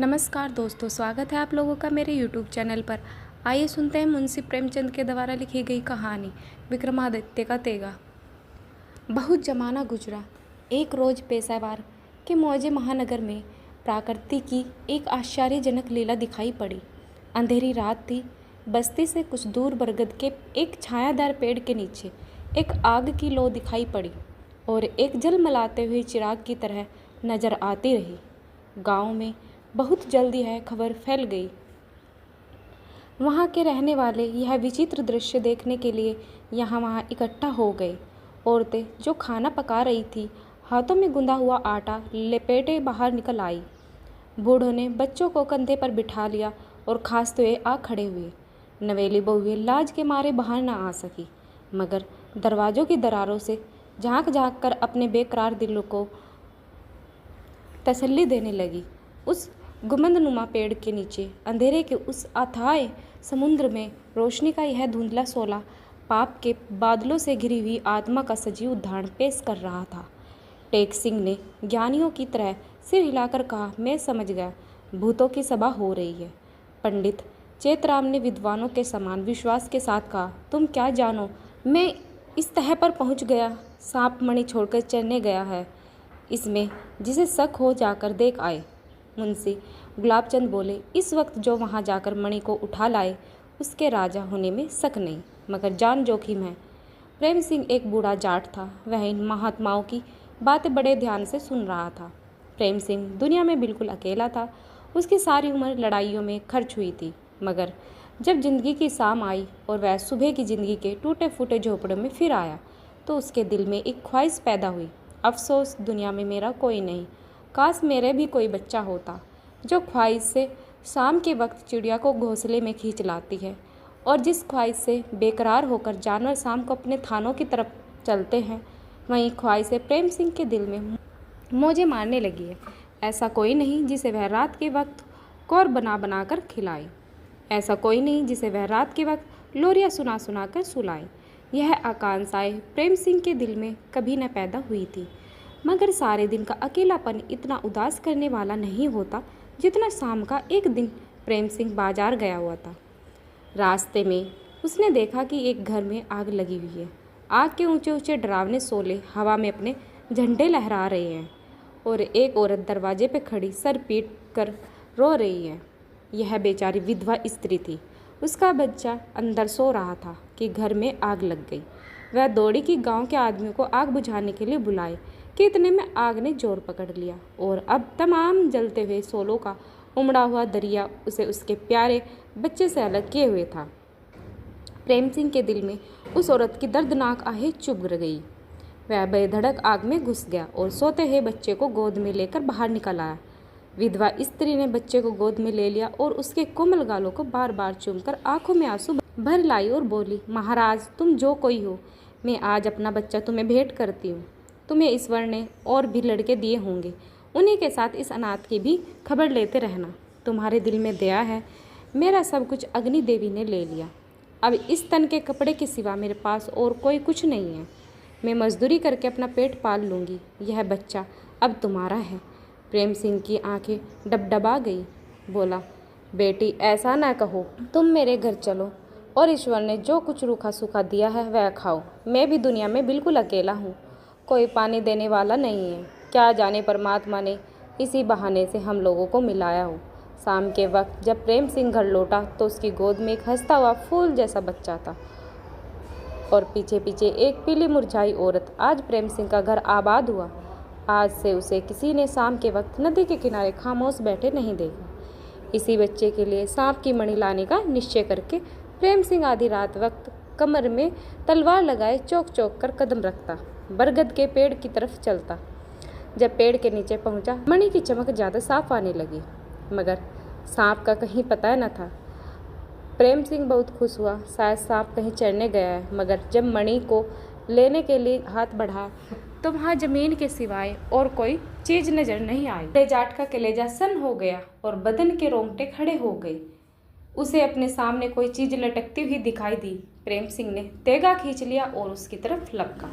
नमस्कार दोस्तों, स्वागत है आप लोगों का मेरे YouTube चैनल पर। आइए सुनते हैं मुंशी प्रेमचंद के द्वारा लिखी गई कहानी विक्रमादित्य का तेगा। बहुत जमाना गुजरा। एक रोज पेशावर के मौजे महानगर में प्रकृति की एक आश्चर्यजनक लीला दिखाई पड़ी। अंधेरी रात थी। बस्ती से कुछ दूर बरगद के एक छायादार पेड़ के नीचे एक आग की लौ दिखाई पड़ी और एक झलमलाते हुए चिराग की तरह नजर आती रही। गांव में बहुत जल्दी यह खबर फैल गई। वहाँ के रहने वाले यह विचित्र दृश्य देखने के लिए यहाँ वहाँ इकट्ठा हो गए। औरतें जो खाना पका रही थी, हाथों में गुंदा हुआ आटा लपेटे बाहर निकल आई। बूढ़ों ने बच्चों को कंधे पर बिठा लिया और खांसते हुए आ खड़े हुए। नवेली बहुएं लाज के मारे बाहर न आ सकी, मगर दरवाज़ों की दरारों से झांक झांक कर अपने बेकरार दिलों को तसल्ली देने लगी। उस गुंबदनुमा पेड़ के नीचे अंधेरे के उस अथाह समुद्र में रोशनी का यह धुंधला शोला पाप के बादलों से घिरी हुई आत्मा का सजीव उदाहरण पेश कर रहा था। टेक सिंह ने ज्ञानियों की तरह सिर हिलाकर कहा, मैं समझ गया, भूतों की सभा हो रही है। पंडित चेतराम ने विद्वानों के समान विश्वास के साथ कहा, तुम क्या जानो, मैं इस तह पर पहुंच गया, सांप मणि छोड़कर चलने गया है, इसमें जिसे शक हो जाकर देख आए। मुंशी गुलाबचंद बोले, इस वक्त जो वहां जाकर मणि को उठा लाए उसके राजा होने में शक नहीं, मगर जान जोखिम है। प्रेम सिंह एक बूढ़ा जाट था। वह इन महात्माओं की बातें बड़े ध्यान से सुन रहा था। प्रेम सिंह दुनिया में बिल्कुल अकेला था। उसकी सारी उम्र लड़ाइयों में खर्च हुई थी, मगर जब जिंदगी की शाम आई और वह सुबह की जिंदगी के टूटे फूटे झोपड़ों में फिर आया तो उसके दिल में एक ख्वाहिश पैदा हुई, अफसोस दुनिया में मेरा कोई नहीं, काश मेरे भी कोई बच्चा होता। जो ख्वाहिश से शाम के वक्त चिड़िया को घोंसले में खींच लाती है और जिस ख्वाहिश से बेकरार होकर जानवर शाम को अपने थानों की तरफ चलते हैं, वही ख्वाहिशें प्रेम सिंह के दिल में मौजे मारने लगी है। ऐसा कोई नहीं जिसे वह रात के वक्त कौर बना बना कर खिलाए, ऐसा कोई नहीं जिसे वह रात के वक्त लोरियां सुना सुना कर सुलाए। यह आकांक्षाएं प्रेम सिंह के दिल में कभी न पैदा हुई थी, मगर सारे दिन का अकेलापन इतना उदास करने वाला नहीं होता जितना शाम का एक दिन प्रेम सिंह बाजार गया हुआ था। रास्ते में उसने देखा कि एक घर में आग लगी हुई है। आग के ऊंचे ऊंचे डरावने शोले हवा में अपने झंडे लहरा रहे हैं और एक औरत दरवाजे पे खड़ी सर पीट कर रो रही है। यह बेचारी विधवा स्त्री थी। उसका बच्चा अंदर सो रहा था कि घर में आग लग गई। वह दौड़ी कि गांव के आदमियों को आग बुझाने के लिए बुलाए कि इतने में आग ने जोर पकड़ लिया और अब तमाम जलते हुए सोलों का उमड़ा हुआ दरिया उसे उसके प्यारे बच्चे से अलग किए हुए था। प्रेम सिंह के दिल में उस औरत की दर्दनाक आहें चुभ गई। वह बेधड़क आग में घुस गया और सोते हुए बच्चे को गोद में लेकर बाहर निकल आया। विधवा स्त्री ने बच्चे को गोद में ले लिया और उसके कोमल गालों को बार बार चूमकर आंखों में आंसू भर लाई और बोली, महाराज तुम जो कोई हो, मैं आज अपना बच्चा तुम्हें भेंट करती हूँ। तुम्हें ईश्वर ने और भी लड़के दिए होंगे, उन्हीं के साथ इस अनाथ की भी खबर लेते रहना। तुम्हारे दिल में दया है, मेरा सब कुछ अग्नि देवी ने ले लिया। अब इस तन के कपड़े के सिवा मेरे पास और कोई कुछ नहीं है। मैं मजदूरी करके अपना पेट पाल लूँगी। यह बच्चा अब तुम्हारा है। प्रेम सिंह की आंखें डबडबा गई। बोला, बेटी ऐसा ना कहो, तुम मेरे घर चलो और ईश्वर ने जो कुछ रूखा सूखा दिया है वह खाओ। मैं भी दुनिया में बिल्कुल अकेला हूँ, कोई पानी देने वाला नहीं है। क्या जाने परमात्मा ने इसी बहाने से हम लोगों को मिलाया हो। शाम के वक्त जब प्रेम सिंह घर लौटा तो उसकी गोद में एक हंसता हुआ फूल जैसा बच्चा था और पीछे पीछे एक पीली मुरझाई औरत। आज प्रेम सिंह का घर आबाद हुआ। आज से उसे किसी ने शाम के वक्त नदी के किनारे खामोश बैठे नहीं देखा। इसी बच्चे के लिए सांप की मणि लाने का निश्चय करके प्रेम सिंह आधी रात वक्त कमर में तलवार लगाए चौक चौक कर कदम रखता, बरगद के पेड़ की तरफ चलता। जब पेड़ के नीचे पहुंचा, मणि की चमक ज़्यादा साफ आने लगी, मगर सांप का कहीं पता न था। प्रेम सिंह बहुत खुश हुआ, शायद सांप कहीं चढ़ने गया है, मगर जब मणि को लेने के लिए हाथ बढ़ा तो वहाँ जमीन के सिवाय और कोई चीज नजर नहीं आई। जाट का कलेजा सन हो गया और बदन के रोंगटे खड़े हो गए। उसे अपने सामने कोई चीज लटकती हुई दिखाई दी। प्रेम सिंह ने तेगा खींच लिया और उसकी तरफ लपका,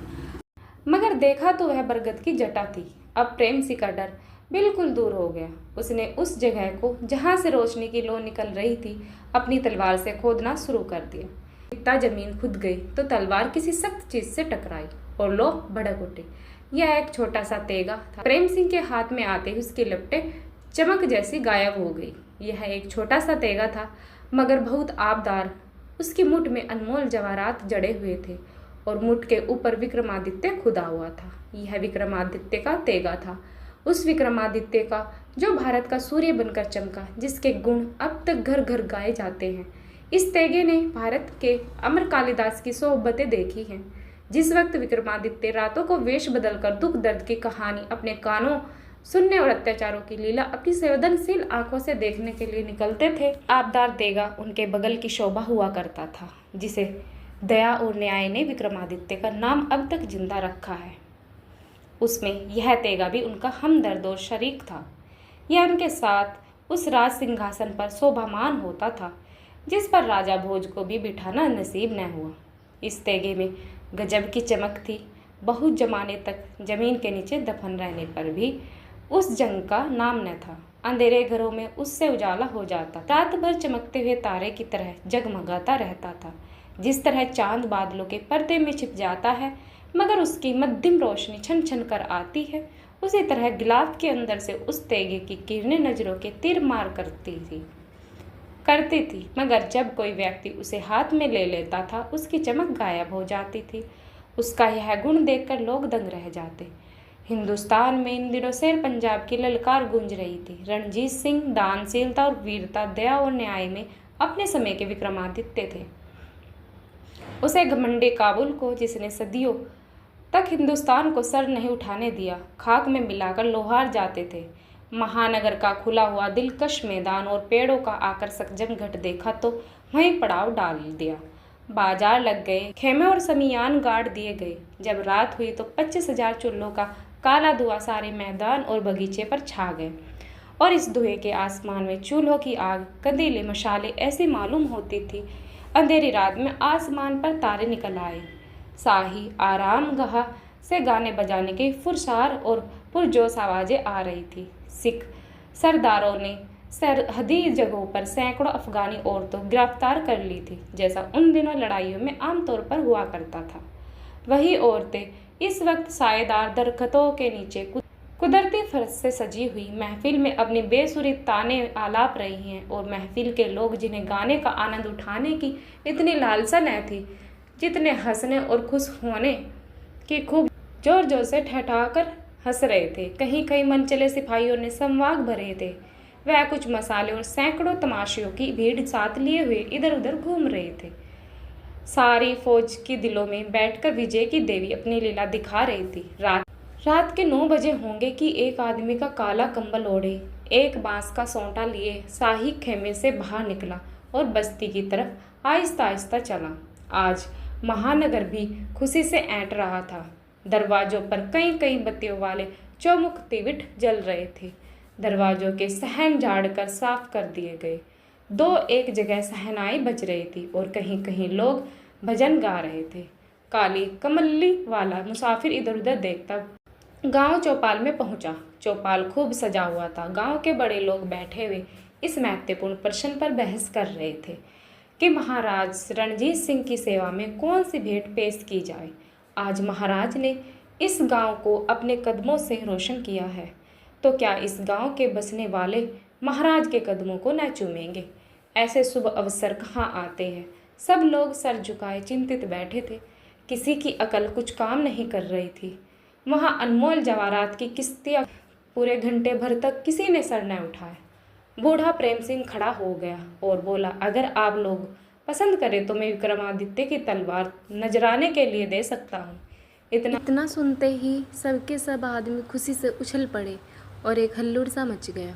मगर देखा तो वह बरगद की जटा थी। अब प्रेम सिंह का डर बिल्कुल दूर हो गया। उसने उस जगह को जहाँ से रोशनी की लौ निकल रही थी अपनी तलवार से खोदना शुरू कर दिया। इतना जमीन खुद गई तो तलवार किसी सख्त चीज से टकराई और लौ भड़क उठी। यह एक छोटा सा तेगा था। प्रेम सिंह के हाथ में आते ही उसकी लपटें चमक जैसी गायब हो गई। यह एक छोटा सा तेगा था मगर बहुत आबदार। उसकी मुठ में अनमोल जवाहरात जड़े हुए थे और मुठ के ऊपर विक्रमादित्य खुदा हुआ था। यह विक्रमादित्य का तेगा था, उस विक्रमादित्य का जो भारत का सूर्य बनकर चमका, जिसके गुण अब तक घर घर गाए जाते हैं। इस तेगे ने भारत के अमर कालिदास की सोहबतें देखी हैं। जिस वक्त विक्रमादित्य रातों को वेश बदलकर दुख दर्द की कहानी अपने कानों सुनने और अत्याचारों की लीला अपनी संवेदनशील आंखों से देखने के लिए निकलते थे, आबदार तेगा उनके बगल की शोभा हुआ करता था, जिसे दया और न्याय ने विक्रमादित्य का नाम अब तक जिंदा रखा है। उसमें यह तेगा भी उनका हमदर्द और शरीक था। यह उनके साथ उस राज सिंहासन पर शोभामान होता था जिस पर राजा भोज को भी बिठाना नसीब न हुआ। इस तेगे में गजब की चमक थी। बहुत जमाने तक जमीन के नीचे दफन रहने पर भी उस जंग का नाम न था। अंधेरे घरों में उससे उजाला हो जाता, रात भर चमकते हुए तारे की तरह जगमगाता रहता था। जिस तरह चांद बादलों के पर्दे में छिप जाता है मगर उसकी मध्यम रोशनी छन छन कर आती है, उसी तरह गिलाफ के अंदर से उस तेगे की किरणें नजरों के तीर मार करती थी मगर जब कोई व्यक्ति उसे हाथ में ले लेता था उसकी चमक गायब हो जाती थी। उसका यह गुण देखकर लोग दंग रह जाते। हिंदुस्तान में इन दिनों शेर पंजाब की ललकार गूंज रही थी। रणजीत सिंह दानशीलता और वीरता, दया और न्याय में अपने समय के विक्रमादित्य थे। उसे घमंडी काबुल को, जिसने सदियों तक हिंदुस्तान को सर नहीं उठाने दिया, खाक में मिलाकर लोहार जाते थे। महानगर का खुला हुआ दिलकश मैदान और पेड़ों का आकर्षक जमघट देखा तो वहीं पड़ाव डाल दिया। बाजार लग गए, खेमे और समियान गाड़ दिए गए। जब रात हुई तो 25,000 चूल्हों का काला धुआं सारे मैदान और बगीचे पर छा गए और इस धुएं के आसमान में चूल्हों की आग, कंदीले, मशाले ऐसी मालूम होती थी अंधेरी रात में आसमान पर तारे निकल आए। शाही आरामगाह से गाने बजाने की फुरसार और पुरजोश आवाज़ें आ रही थी। सिख सरदारों ने सरहदी जगहों पर सैकड़ों अफगानी औरतों गिरफ्तार कर ली थी, जैसा उन दिनों लड़ाइयों में आमतौर पर हुआ करता था। वही औरतें इस वक्त सायेदार दरख्तों के नीचे कुदरती फर्श से सजी हुई महफिल में अपनी बेसुरी ताने आलाप रही हैं और महफिल के लोग, जिन्हें गाने का आनंद उठाने की इतनी लालसा न थी जितने हंसने और खुश होने की खूब जोर जोर से ठठाकर हंस रहे थे। कहीं कहीं मनचले सिपाहियों ने संवाग भरे थे। वह कुछ मसाले और सैकड़ों तमाशियों की भीड़ साथ लिए हुए इधर उधर घूम रहे थे। सारी फौज के दिलों में बैठकर विजय की देवी अपनी लीला दिखा रही थी। रात के 9 बजे होंगे कि एक आदमी का काला कंबल ओढ़े, एक बांस का सोंटा लिए शाही खेमे से बाहर निकला और बस्ती की तरफ आहिस्ता आहिस्ता चला। आज महानगर भी खुशी से ऐंठ रहा था। दरवाजों पर कई कई बत्तियों वाले चौमुख तिविट जल रहे थे। दरवाजों के सहन झाड़कर साफ कर दिए गए। दो एक जगह सहनाई बज रही थी और कहीं कहीं लोग भजन गा रहे थे। काली कमल्ली वाला मुसाफिर इधर उधर देखता गांव चौपाल में पहुंचा। चौपाल खूब सजा हुआ था। गांव के बड़े लोग बैठे हुए इस महत्वपूर्ण प्रश्न पर बहस कर रहे थे कि महाराज रणजीत सिंह की सेवा में कौन सी भेंट पेश की जाए। आज महाराज ने इस गांव को अपने कदमों से रोशन किया है, तो क्या इस गांव के बसने वाले महाराज के कदमों को न चूमेंगे? ऐसे शुभ अवसर कहाँ आते हैं। सब लोग सर झुकाए चिंतित बैठे थे। किसी की अकल कुछ काम नहीं कर रही थी। वहाँ अनमोल जवाहरात की किस्तियाँ पूरे घंटे भर तक किसी ने सर न उठाया। बूढ़ा प्रेम सिंह खड़ा हो गया और बोला, अगर आप लोग पसंद करें तो मैं विक्रमादित्य की तलवार नजराने के लिए दे सकता हूँ। इतना सुनते ही सबके सब आदमी खुशी से उछल पड़े और एक हल्लुड़ सा मच गया।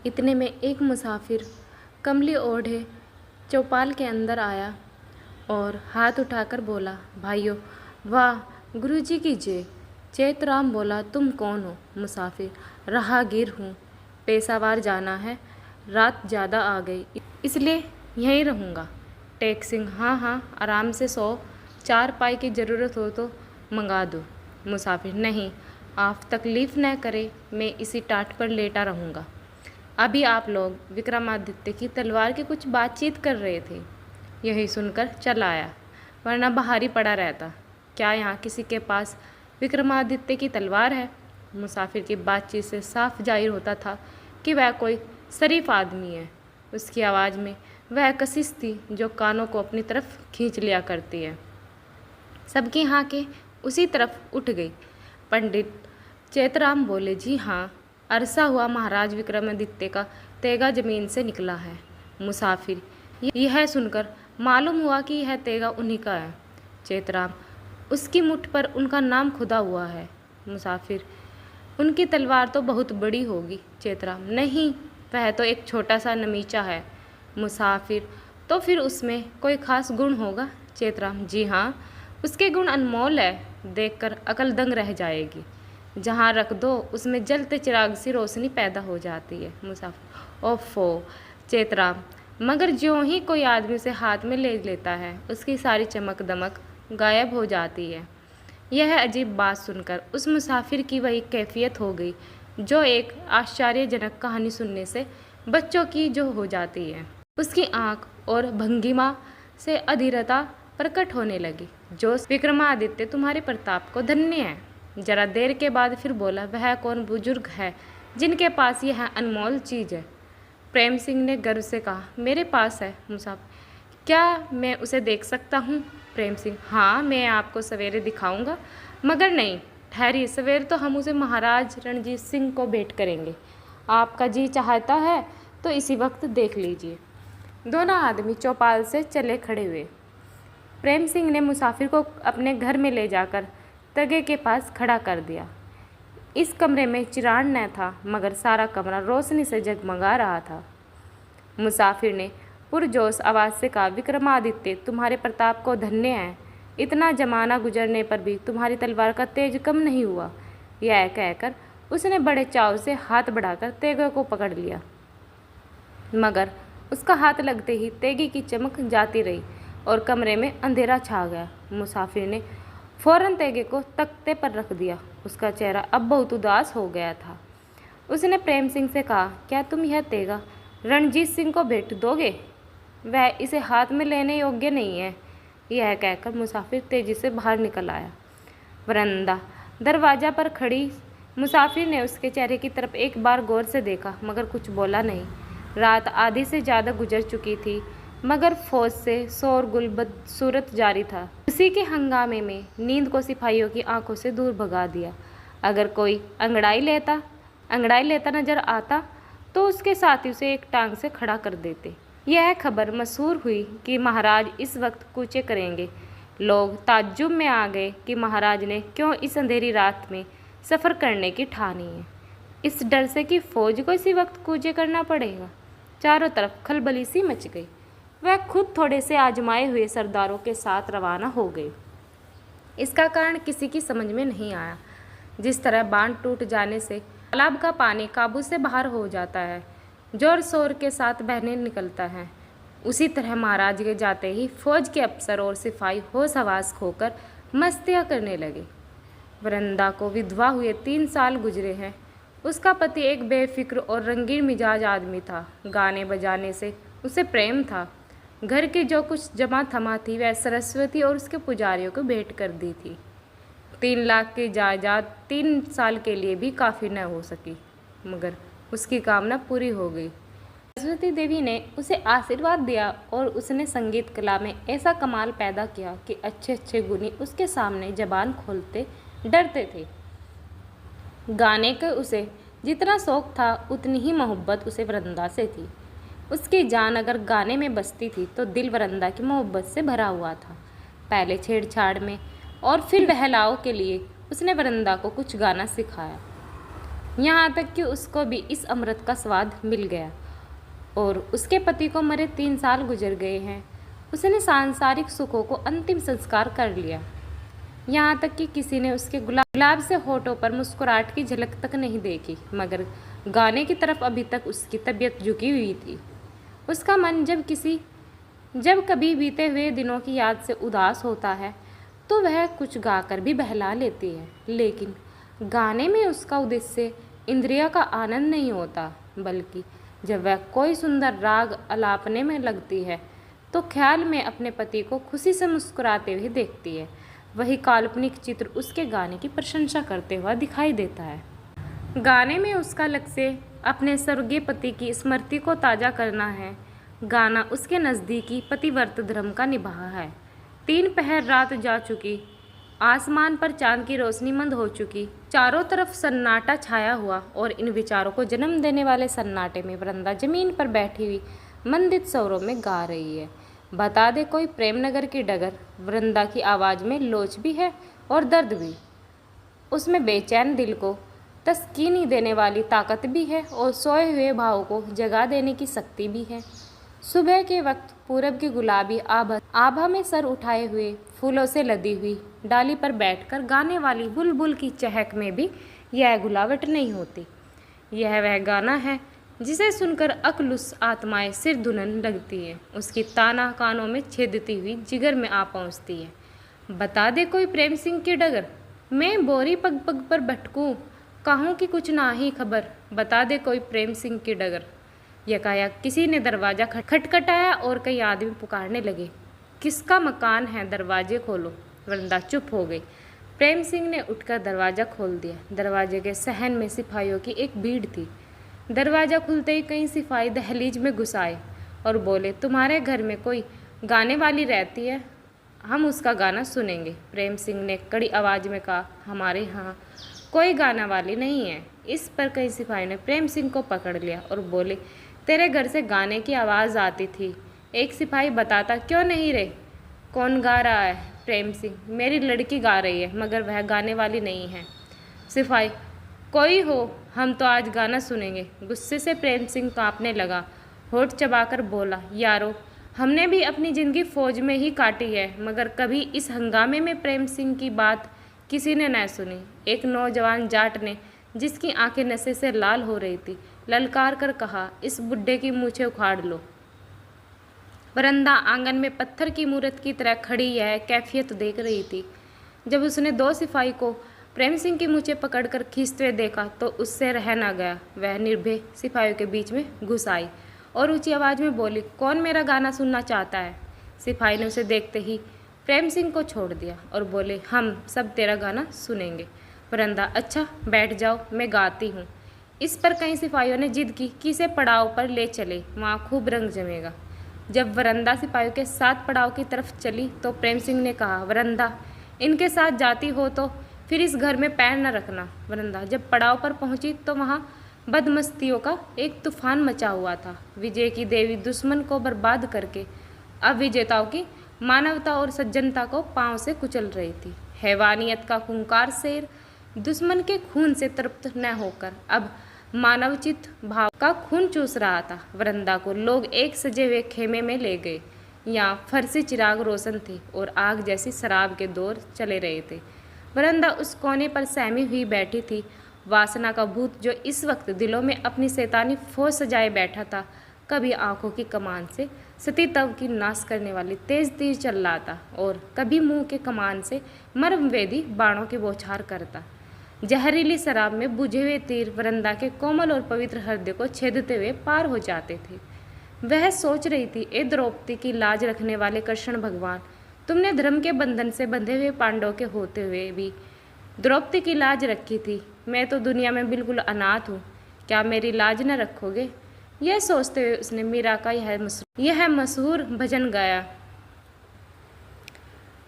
इतने में एक मुसाफिर कमली ओढ़े चौपाल के अंदर आया और हाथ उठाकर बोला, भाइयों, वाह, गुरुजी की जय। चैतराम बोला, तुम कौन हो? मुसाफिर, राहगीर हूँ, पेशावर जाना है, रात ज़्यादा आ गई इसलिए यहीं रहूँगा। टेक सिंह, हाँ, आराम से सो, 4 पाई की ज़रूरत हो तो मंगा दो। मुसाफिर, नहीं, आप तकलीफ़ न करें, मैं इसी टाट पर लेटा रहूँगा। अभी आप लोग विक्रमादित्य की तलवार की कुछ बातचीत कर रहे थे। यही सुनकर चल आया, वरना बाहर ही पड़ा रहता। क्या यहाँ किसी के पास विक्रमादित्य की तलवार है? मुसाफिर की बातचीत से साफ जाहिर होता था कि वह कोई शरीफ आदमी है। उसकी आवाज़ में वह कशिश थी जो कानों को अपनी तरफ खींच लिया करती है। सबकी आंखें उसी तरफ उठ गई। पंडित चेतराम बोले, जी हाँ, अरसा हुआ महाराज विक्रमादित्य का तेगा जमीन से निकला है। मुसाफिर यह सुनकर मालूम हुआ कि यह तेगा उन्हीं का है। चेतराम, उसकी मुठ पर उनका नाम खुदा हुआ है। मुसाफिर, उनकी तलवार तो बहुत बड़ी होगी। चेतराम, नहीं, वह तो एक छोटा सा नमीचा है। मुसाफिर, तो फिर उसमें कोई खास गुण होगा? चेतराम, जी हाँ, उसके गुण अनमोल है, देखकर अकल दंग रह जाएगी। जहाँ रख दो उसमें जलते चिराग सी रोशनी पैदा हो जाती है। मुसाफिर, ओफो। चेतराम, मगर ज्यों ही कोई आदमी उसे हाथ में ले लेता है उसकी सारी चमक दमक गायब हो जाती है। यह अजीब बात सुनकर उस मुसाफिर की वही कैफियत हो गई जो एक आश्चर्यजनक कहानी सुनने से बच्चों की जो हो जाती है। उसकी आंख और भंगिमा से अधीरता प्रकट होने लगी। जो विक्रमादित्य, तुम्हारे प्रताप को धन्य है। जरा देर के बाद फिर बोला, वह कौन बुजुर्ग है जिनके पास यह अनमोल चीज़ है? प्रेम सिंह ने गर्व से कहा, मेरे पास है। मुसाफिर, क्या मैं उसे देख सकता हूँ? प्रेम सिंह, हाँ, मैं आपको सवेरे दिखाऊंगा, मगर नहीं, ठहरिए, सवेरे तो हम उसे महाराज रणजीत सिंह को भेंट करेंगे। आपका जी चाहता है तो इसी वक्त देख लीजिए। दोनों आदमी चौपाल से चले खड़े हुए। प्रेम सिंह ने मुसाफिर को अपने घर में ले जाकर तगे के पास खड़ा कर दिया। इस कमरे में चिराग न था, मगर सारा कमरा रोशनी से जगमगा रहा था। मुसाफिर ने पुरजोश आवाज़ से कहा, विक्रमादित्य, तुम्हारे प्रताप को धन्य है। इतना जमाना गुजरने पर भी तुम्हारी तलवार का तेज कम नहीं हुआ। यह कहकर उसने बड़े चाव से हाथ बढ़ाकर तेगे को पकड़ लिया, मगर उसका हाथ लगते ही तेगी की चमक जाती रही और कमरे में अंधेरा छा गया। मुसाफिर ने फौरन तेगे को तख्ते पर रख दिया। उसका चेहरा अब बहुत उदास हो गया था। उसने प्रेम सिंह से कहा, क्या तुम यह तेगा रणजीत सिंह को भेंट दोगे? वह इसे हाथ में लेने योग्य नहीं है। यह कहकर मुसाफिर तेजी से बाहर निकल आया। वरंदा दरवाजा पर खड़ी मुसाफिर ने उसके चेहरे की तरफ एक बार गौर से देखा, मगर कुछ बोला नहीं। रात आधी से ज़्यादा गुजर चुकी थी, मगर फौज से शोरगुल बदसूरत जारी था। उसी के हंगामे में नींद को सिपाहियों की आंखों से दूर भगा दिया। अगर कोई अंगड़ाई लेता नजर आता तो उसके साथी उसे एक टांग से खड़ा कर देते। यह खबर मशहूर हुई कि महाराज इस वक्त कूचे करेंगे। लोग ताज्जुब में आ गए कि महाराज ने क्यों इस अंधेरी रात में सफ़र करने की ठानी है, इस डर से कि फौज को इसी वक्त कूचे करना पड़ेगा। चारों तरफ खलबली सी मच गई। वह खुद थोड़े से आजमाए हुए सरदारों के साथ रवाना हो गए। इसका कारण किसी की समझ में नहीं आया। जिस तरह बांध टूट जाने से तालाब का पानी काबू से बाहर हो जाता है, जोर शोर के साथ बहने निकलता है, उसी तरह महाराज के जाते ही फौज के अफसर और सिपाही होश हवास खोकर मस्तियाँ करने लगे। वृंदा को विधवा हुए 3 साल गुजरे हैं। उसका पति एक बेफिक्र और रंगीन मिजाज आदमी था। गाने बजाने से उसे प्रेम था। घर की जो कुछ जमा थमा थी वह सरस्वती और उसके पुजारियों को भेंट कर दी थी। 3 लाख की जायदाद 3 साल के लिए भी काफ़ी न हो सकी, मगर उसकी कामना पूरी हो गई। सरस्वती देवी ने उसे आशीर्वाद दिया और उसने संगीत कला में ऐसा कमाल पैदा किया कि अच्छे अच्छे गुणी उसके सामने जबान खोलते डरते थे। गाने का उसे जितना शौक था उतनी ही मोहब्बत उसे वृंदा से थी। उसकी जान अगर गाने में बसती थी तो दिल वृंदा की मोहब्बत से भरा हुआ था। पहले छेड़छाड़ में और फिर बहलाव के लिए उसने वृंदा को कुछ गाना सिखाया, यहाँ तक कि उसको भी इस अमृत का स्वाद मिल गया। और उसके पति को मरे 3 साल गुजर गए हैं। उसने सांसारिक सुखों को अंतिम संस्कार कर लिया, यहाँ तक कि किसी ने उसके गुलाब से होठों पर मुस्कुराहट की झलक तक नहीं देखी, मगर गाने की तरफ अभी तक उसकी तबीयत झुकी हुई थी। उसका मन जब कभी बीते हुए दिनों की याद से उदास होता है तो वह कुछ गाकर भी बहला लेती है, लेकिन गाने में उसका उद्देश्य इंद्रिय का आनंद नहीं होता, बल्कि जब वह कोई सुंदर राग अलापने में लगती है तो ख्याल में अपने पति को खुशी से मुस्कुराते हुए देखती है। वही काल्पनिक चित्र उसके गाने की प्रशंसा करते हुआ दिखाई देता है। गाने में उसका लक्ष्य अपने स्वर्गीय पति की स्मृति को ताज़ा करना है। गाना उसके नज़दीकी पतिव्रत धर्म का निभाव है। 3 पहर रात जा चुकी, आसमान पर चांद की रोशनी मंद हो चुकी, चारों तरफ सन्नाटा छाया हुआ और इन विचारों को जन्म देने वाले सन्नाटे में वृंदा जमीन पर बैठी हुई मंदित स्वरों में गा रही है। बता दे कोई प्रेमनगर की डगर। वृंदा की आवाज़ में लोच भी है और दर्द भी। उसमें बेचैन दिल को तस्कीनी देने वाली ताकत भी है और सोए हुए भाव को जगा देने की शक्ति भी है। सुबह के वक्त पूरब की गुलाबी आभा में सर उठाए हुए फूलों से लदी हुई डाली पर बैठकर गाने वाली बुलबुल की चहक में भी यह गुलावट नहीं होती। यह वह गाना है जिसे सुनकर अकलुस आत्माएं सिर धुनन लगती है। उसकी ताना कानों में छेदती हुई जिगर में आ पहुँचती है। बता दे कोई प्रेम सिंह की डगर। मैं बोरी पग पग पर भटकूं, कहूँ कि कुछ ना ही खबर। बता दे कोई प्रेम सिंह की डगर। यकायक किसी ने दरवाज़ा खटखटाया और कई आदमी पुकारने लगे, किसका मकान है, दरवाजे खोलो। वृंदा चुप हो गई। प्रेम सिंह ने उठकर दरवाज़ा खोल दिया। दरवाजे के सहन में सिपाहियों की एक भीड़ थी। दरवाज़ा खुलते ही कई सिपाही दहलीज में घुस आए और बोले, तुम्हारे घर में कोई गाने वाली रहती है, हम उसका गाना सुनेंगे। प्रेम सिंह ने कड़ी आवाज़ में कहा, हमारे यहाँ कोई गाना वाली नहीं है। इस पर कई सिपाहियों ने प्रेम सिंह को पकड़ लिया और बोले, तेरे घर से गाने की आवाज़ आती थी। एक सिपाही बताता क्यों नहीं रे, कौन गा रहा है। प्रेम सिंह, मेरी लड़की गा रही है, मगर वह गाने वाली नहीं है। सिपाही, कोई हो, हम तो आज गाना सुनेंगे। गुस्से से प्रेम सिंह कांपने लगा, होठ चबाकर बोला, यारो, हमने भी अपनी ज़िंदगी फौज में ही काटी है, मगर कभी इस हंगामे में प्रेम सिंह की बात किसी ने न सुनी। एक नौजवान जाट ने, जिसकी आंखें नशे से लाल हो रही थी, ललकार कर कहा, इस बुड्ढे की मूछें उखाड़ लो। वरंदा आंगन में पत्थर की मूर्त की तरह खड़ी यह कैफियत देख रही थी। जब उसने 2 सिपाही को प्रेम सिंह की मूछें पकड़कर खींचते हुए देखा तो उससे रह न गया। वह निर्भय सिपाहियों के बीच में घुस आई और ऊंची आवाज़ में बोली, कौन मेरा गाना सुनना चाहता है। सिपाही ने उसे देखते ही प्रेम सिंह को छोड़ दिया और बोले, हम सब तेरा गाना सुनेंगे। वरंदा, अच्छा बैठ जाओ, मैं गाती हूँ। इस पर कई सिपाहियों ने जिद की कि इसे पड़ाव पर ले चले, वहाँ खूब रंग जमेगा। जब वरंदा सिपाहियों के साथ पड़ाव की तरफ चली तो प्रेम सिंह ने कहा, वरंदा, इनके साथ जाती हो तो फिर इस घर में पैर न रखना। वरंदा जब पड़ाव पर पहुंची तो वहाँ बदमस्तियों का एक तूफान मचा हुआ था। विजय की देवी दुश्मन को बर्बाद करके अब विजेताओं की मानवता और सज्जनता को पांव से कुचल रही थी। हैवानियत का खूंखार शेर दुश्मन के खून से तृप्त न होकर अब मानवचित भाव का खून चूस रहा था। वरंदा को लोग एक सजे हुए खेमे में ले गए। यहाँ फर्सी चिराग रोशन थे और आग जैसी शराब के दौर चले रहे थे। वरंदा उस कोने पर सहमी हुई बैठी थी। वासना का भूत जो इस वक्त दिलों में अपनी शैतानी फौज सजाए बैठा था, कभी आंखों की कमान से सतीतव की नाश करने वाली तेज तीर चल रहा था और कभी मुंह के कमान से मर्मवेदी बाणों की बौछार करता। जहरीली शराब में बुझे हुए तीर वरंदा के कोमल और पवित्र हृदय को छेदते हुए पार हो जाते थे। वह सोच रही थी, ए द्रौपदी की लाज रखने वाले कृष्ण भगवान, तुमने धर्म के बंधन से बंधे हुए पांडवों के होते हुए भी द्रौपदी की लाज रखी थी। मैं तो दुनिया में बिल्कुल अनाथ हूँ, क्या मेरी लाज न रखोगे। यह सोचते हुए उसने मीरा का यह मशहूर भजन गाया,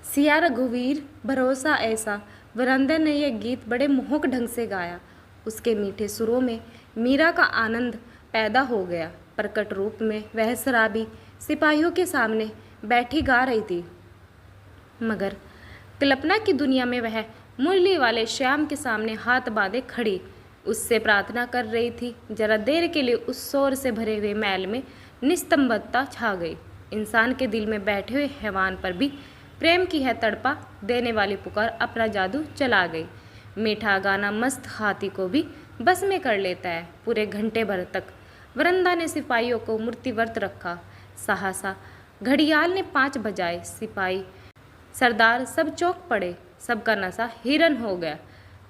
सिया रघुवीर भरोसा ऐसा। वरंदा ने यह गीत बड़े मोहक ढंग से गाया। उसके मीठे सुरों में मीरा का आनंद पैदा हो गया। प्रकट रूप में वह शराबी सिपाहियों के सामने बैठी गा रही थी, मगर कल्पना की दुनिया में वह मुरली वाले श्याम के सामने हाथ बांधे खड़ी उससे प्रार्थना कर रही थी। जरा देर के लिए उस शोर से भरे हुए महल में निस्तंभता छा गई। इंसान के दिल में बैठे हुए हैवान पर भी प्रेम की है तड़पा देने वाली पुकार अपना जादू चला गई। मीठा गाना मस्त हाथी को भी बस में कर लेता है। पूरे घंटे भर तक वरंदा ने सिपाहियों को मूर्तिव्रत रखा। सहसा घड़ियाल ने 5 बजाए। सिपाही सरदार सब चौंक पड़े। सबका नशा हिरन हो गया।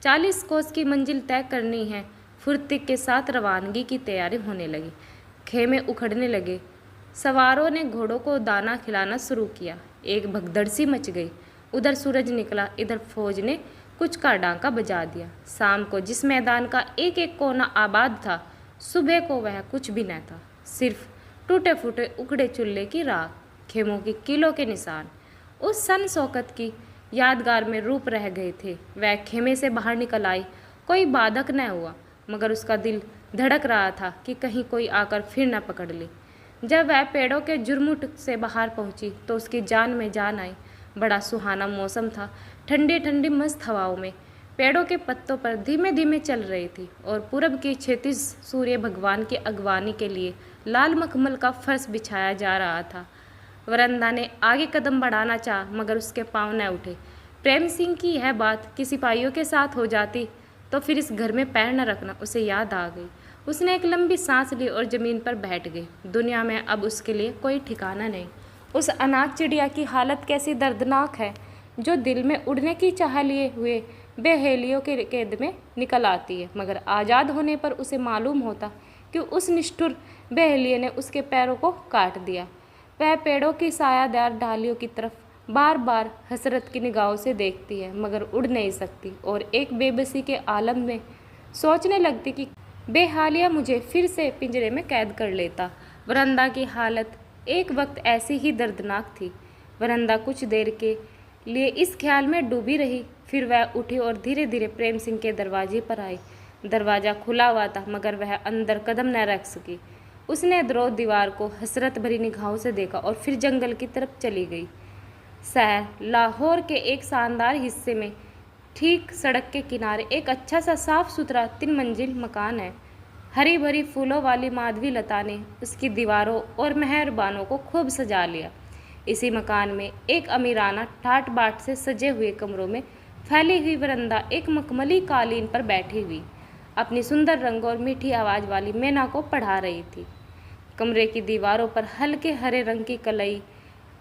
40 कोस की मंजिल तय करनी है। फुर्ती के साथ रवानगी की तैयारी होने लगी। खेमे उखड़ने लगे। सवारों ने घोड़ों को दाना खिलाना शुरू किया। एक भगदड़ सी मच गई। उधर सूरज निकला, इधर फौज ने कुछ का डांका बजा दिया। शाम को जिस मैदान का एक एक कोना आबाद था, सुबह को वह कुछ भी न था। सिर्फ टूटे फूटे उखड़े चूल्हे की राख, खेमों की कीलों के निशान उस सन शौकत की यादगार में रूप रह गए थे। वह खेमे से बाहर निकल आई। कोई बाधक न हुआ, मगर उसका दिल धड़क रहा था कि कहीं कोई आकर फिर न पकड़ ले। जब वह पेड़ों के झुरमुट से बाहर पहुंची तो उसकी जान में जान आई। बड़ा सुहाना मौसम था। ठंडी ठंडी मस्त हवाओं में पेड़ों के पत्तों पर धीमे धीमे चल रही थी और पूरब की क्षितिज सूर्य भगवान की अगवानी के लिए लाल मखमल का फर्श बिछाया जा रहा था। वरंदा ने आगे कदम बढ़ाना चाहा, मगर उसके पांव न उठे। प्रेम सिंह की यह बात कि सिपाहियों के साथ हो जाती तो फिर इस घर में पैर न रखना उसे याद आ गई। उसने एक लंबी सांस ली और ज़मीन पर बैठ गई। दुनिया में अब उसके लिए कोई ठिकाना नहीं। उस अनाथ चिड़िया की हालत कैसी दर्दनाक है, जो दिल में उड़ने की चाह लिए हुए बेहेलियों के कैद में निकल आती है, मगर आज़ाद होने पर उसे मालूम होता कि उस निष्ठुर बेहलिए ने उसके पैरों को काट दिया। वह पेड़ों की सायादार डालियों की तरफ बार बार हसरत की निगाहों से देखती है, मगर उड़ नहीं सकती और एक बेबसी के आलम में सोचने लगती कि बेहालिया मुझे फिर से पिंजरे में कैद कर लेता। वरंदा की हालत एक वक्त ऐसी ही दर्दनाक थी। वरंदा कुछ देर के लिए इस ख्याल में डूबी रही। फिर वह उठी और धीरे धीरे प्रेम सिंह के दरवाजे पर आई। दरवाज़ा खुला हुआ था, मगर वह अंदर कदम न रख सकी। उसने द्रोह दीवार को हसरत भरी निगाहों से देखा और फिर जंगल की तरफ चली गई। शहर लाहौर के एक शानदार हिस्से में ठीक सड़क के किनारे एक अच्छा सा साफ सुथरा 3 मंजिल मकान है। हरी भरी फूलों वाली माधवी लता ने उसकी दीवारों और मेहरबानों को खूब सजा लिया। इसी मकान में एक अमीराना ठाट बाट से सजे हुए कमरों में फैली हुई वरंदा एक मखमली कालीन पर बैठी हुई अपनी सुंदर रंग और मीठी आवाज़ वाली मैना को पढ़ा रही थी। कमरे की दीवारों पर हल्के हरे रंग की कलई,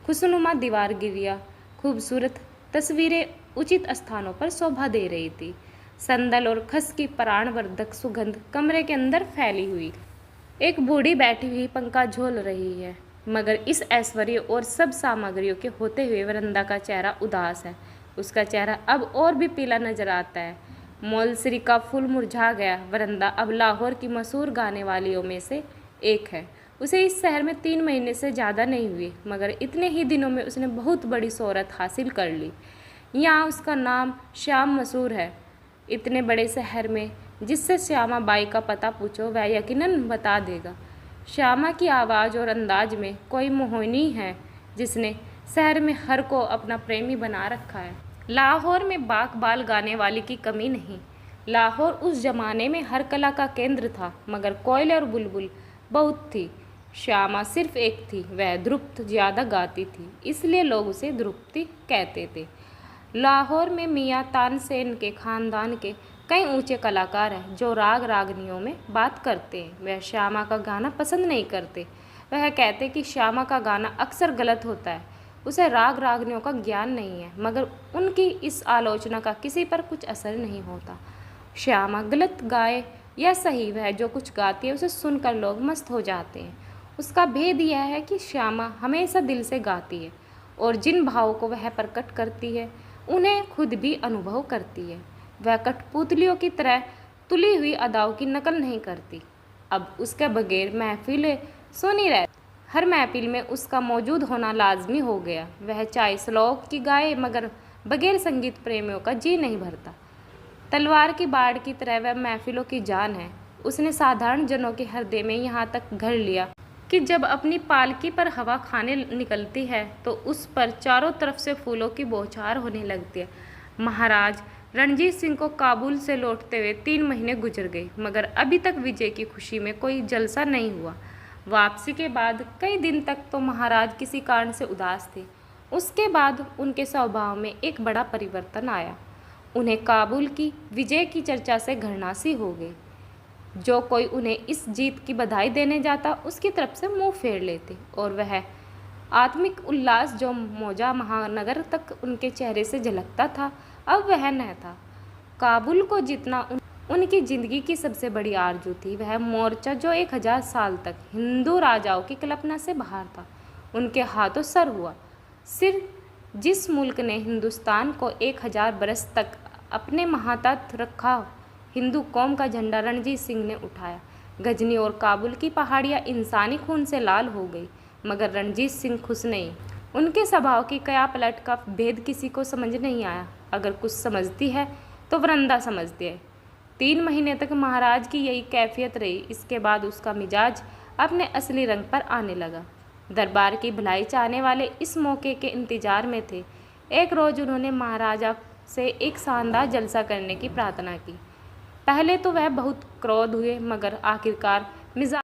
खुशनुमा दीवार गिरिया, खूबसूरत तस्वीरें उचित स्थानों पर शोभा दे रही थी। संदल और खस की प्राणवर्धक सुगंध कमरे के अंदर फैली हुई। एक बूढ़ी बैठी हुई पंखा झोल रही है, मगर इस ऐश्वर्य और सब सामग्रियों के होते हुए वरंदा का चेहरा उदास है। उसका चेहरा अब और भी पीला नजर आता है। मोलसरी का फूल मुरझा गया। वरंदा अब लाहौर की मशहूर गाने वालियों में से एक है। उसे इस शहर में 3 महीने से ज़्यादा नहीं हुए, मगर इतने ही दिनों में उसने बहुत बड़ी शोहरत हासिल कर ली। यहाँ उसका नाम श्याम मशहूर है। इतने बड़े शहर में जिससे श्यामा बाई का पता पूछो वह यकीनन बता देगा। श्यामा की आवाज़ और अंदाज में कोई मोहिनी है जिसने शहर में हर को अपना प्रेमी बना रखा है। लाहौर में बाक बाल गाने वाली की कमी नहीं। लाहौर उस जमाने में हर कला का केंद्र था, मगर कोयल और बुलबुल बहुत थी। श्यामा सिर्फ एक थी। वह ध्रुपद ज़्यादा गाती थी, इसलिए लोग उसे ध्रुपदी कहते थे। लाहौर में मियाँ तानसेन के ख़ानदान के कई ऊंचे कलाकार हैं जो राग रागनियों में बात करते हैं। वह श्यामा का गाना पसंद नहीं करते। वह कहते कि श्यामा का गाना अक्सर गलत होता है। उसे राग रागनियों का ज्ञान नहीं है, मगर उनकी इस आलोचना का किसी पर कुछ असर नहीं होता। श्यामा गलत गाए या सही, वह जो कुछ गाती है उसे सुनकर लोग मस्त हो जाते हैं। उसका भेद यह है कि श्यामा हमेशा दिल से गाती है और जिन भावों को वह प्रकट करती है उन्हें खुद भी अनुभव करती है। वह कठपुतलियों की तरह तुली हुई अदाओं की नकल नहीं करती। अब उसके बगैर महफिलें सुनी रहती। हर महफिल में उसका मौजूद होना लाजमी हो गया। वह चाहे श्लोक की गाए, मगर बगैर संगीत प्रेमियों का जी नहीं भरता। तलवार की बाढ़ की तरह वह महफिलों की जान है। उसने साधारण जनों के हृदय में यहाँ तक घर लिया कि जब अपनी पालकी पर हवा खाने निकलती है तो उस पर चारों तरफ से फूलों की बौछार होने लगती है। महाराज रणजीत सिंह को काबुल से लौटते हुए 3 महीने गुजर गए, मगर अभी तक विजय की खुशी में कोई जलसा नहीं हुआ। वापसी के बाद कई दिन तक तो महाराज किसी कारण से उदास थे। उसके बाद उनके स्वभाव में एक बड़ा परिवर्तन आया। उन्हें काबुल की विजय की चर्चा से घृणासी हो गई। जो कोई उन्हें इस जीत की बधाई देने जाता उसकी तरफ से मुंह फेर लेते, और वह आत्मिक उल्लास जो मौजा महानगर तक उनके चेहरे से झलकता था अब वह न था। काबुल को जीतना उनकी जिंदगी की सबसे बड़ी आरजू थी। वह मोर्चा जो 1000 साल तक हिंदू राजाओं की कल्पना से बाहर था, उनके हाथों सर हुआ। सिर जिस मुल्क ने हिंदुस्तान को 1000 बरस तक अपने महातहत रखा, हिंदू कौम का झंडा रणजीत सिंह ने उठाया। गजनी और काबुल की पहाड़ियाँ इंसानी खून से लाल हो गई, मगर रणजीत सिंह खुश नहीं। उनके स्वभाव की कया पलट का भेद किसी को समझ नहीं आया। अगर कुछ समझती है तो वृंदा समझती है। 3 महीने तक महाराज की यही कैफियत रही। इसके बाद उसका मिजाज अपने असली रंग पर आने लगा। दरबार की भलाई चाहने वाले इस मौके के इंतजार में थे। एक रोज़ उन्होंने महाराजा से एक शानदार जलसा करने की प्रार्थना की। पहले तो वह बहुत क्रोध हुए, मगर आखिरकार मिजाज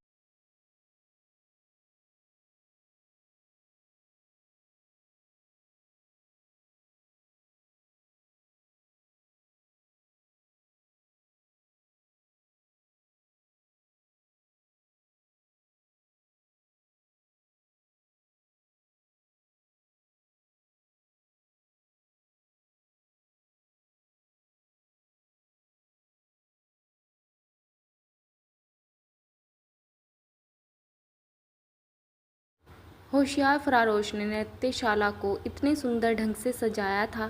होशियार फरारोश ने नृत्यशाला को इतने सुंदर ढंग से सजाया था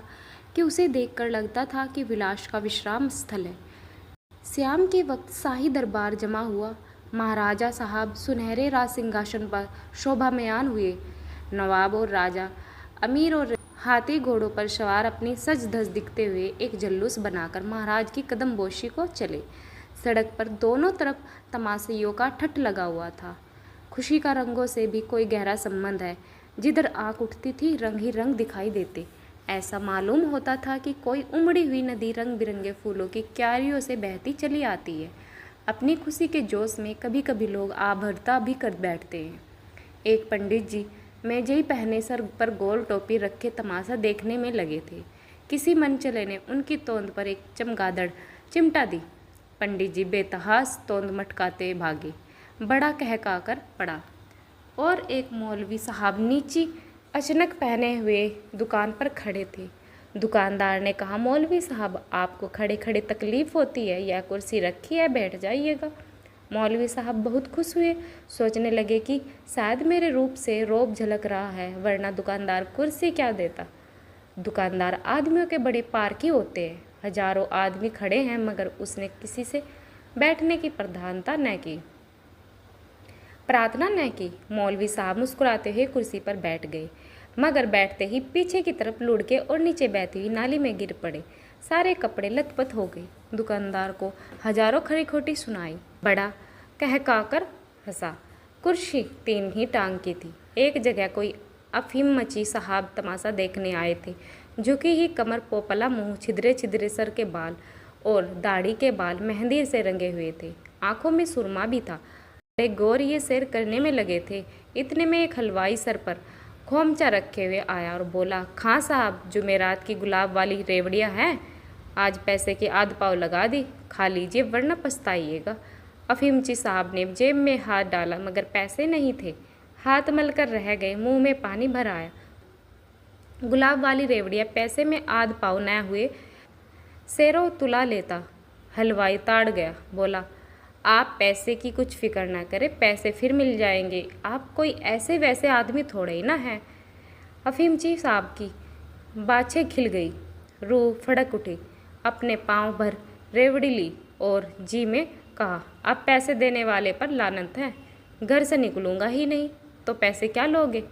कि उसे देखकर लगता था कि विलास का विश्राम स्थल है। शाम के वक्त शाही दरबार जमा हुआ। महाराजा साहब सुनहरे राज सिंहासन पर शोभामयान हुए। नवाब और राजा, अमीर और हाथी घोड़ों पर सवार अपनी सज धज दिखते हुए एक जुलूस बनाकर महाराज की कदमबोशी को चले। सड़क पर दोनों तरफ तमाशइयों का ठठ लगा हुआ था। खुशी का रंगों से भी कोई गहरा संबंध है। जिधर आँख उठती थी रंग ही रंग दिखाई देते। ऐसा मालूम होता था कि कोई उमड़ी हुई नदी रंग बिरंगे फूलों की क्यारियों से बहती चली आती है। अपनी खुशी के जोश में कभी कभी लोग आभरता भी कर बैठते हैं। एक पंडित जी मेजई पहने सर पर गोल टोपी रखे तमाशा देखने में लगे थे। किसी मनचले ने उनकी तोंद पर एक चमगादड़ चिमटा दी। पंडित जी बेतहास तोंद मटकाते भागे, बड़ा कहका कर पड़ा। और एक मौलवी साहब नीची अचानक पहने हुए दुकान पर खड़े थे। दुकानदार ने कहा, मौलवी साहब, आपको खड़े खड़े तकलीफ होती है, यह कुर्सी रखी है, बैठ जाइएगा। मौलवी साहब बहुत खुश हुए, सोचने लगे कि शायद मेरे रूप से रौब झलक रहा है, वरना दुकानदार कुर्सी क्या देता। दुकानदार आदमियों के बड़े पारखी होते हैं। हजारों आदमी खड़े हैं, मगर उसने किसी से बैठने की प्रार्थना न की। मौलवी साहब मुस्कुराते हुए कुर्सी पर बैठ गए, मगर बैठते ही पीछे की तरफ लुढ़के और नीचे बहती हुई नाली में गिर पड़े। सारे कपड़े लथपथ हो गए। दुकानदार को हजारों खरी खोटी सुनाई। बड़ा कहका कर हंसा। कुर्सी 3 ही टांग की थी। एक जगह कोई अफीम मची साहब तमाशा देखने आए थे। झुकी ही कमर, पोपला मुंह, छिद्रे छिद्रे सर के बाल और दाढ़ी के बाल मेहंदी से रंगे हुए थे। आंखों में सुरमा भी था। बड़े गौर ये सैर करने में लगे थे। इतने में एक हलवाई सर पर खोमचा रखे हुए आया और बोला, खां साहब, जुमेरात की गुलाब वाली रेवड़ियाँ हैं, आज पैसे की आध पाव लगा दी, खा लीजिए वरना पछताइएगा। अफीमची साहब ने जेब में हाथ डाला, मगर पैसे नहीं थे। हाथ मलकर रह गए, मुंह में पानी भर आया। गुलाब वाली रेवड़ियाँ पैसे में आध पाव न हुए, सेरो तुला लेता। हलवाई ताड़ गया, बोला, आप पैसे की कुछ फिक्र ना करें, पैसे फिर मिल जाएंगे, आप कोई ऐसे वैसे आदमी थोड़े ही ना है। अफीमची साहब की बाछें खिल गई, रूह फड़क उठी। अपने पाँव भर रेवड़ी ली और जी में कहा, अब पैसे देने वाले पर लानत है, घर से निकलूँगा ही नहीं तो पैसे क्या लोगे।